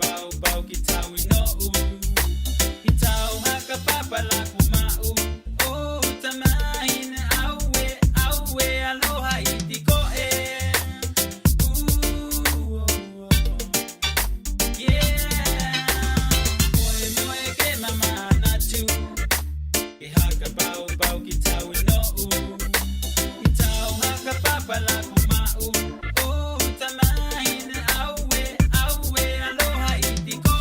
bau bau kitau ino u kitau haka papala kumau oh tamain awe awe aloha itiko yeah moe moe ke mama natu ke haka bau bau kitau ino u kitau haka papala kumau oh tamain awe awe aloha itiko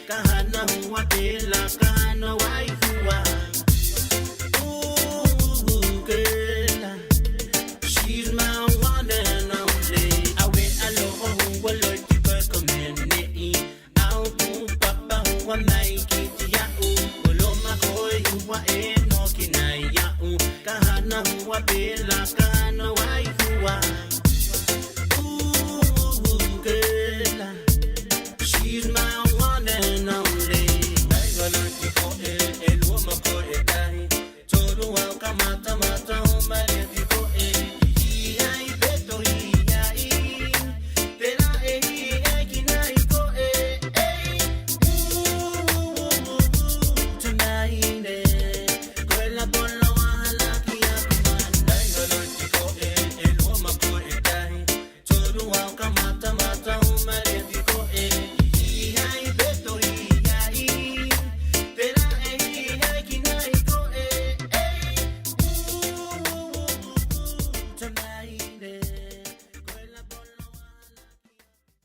Kahana huwa de la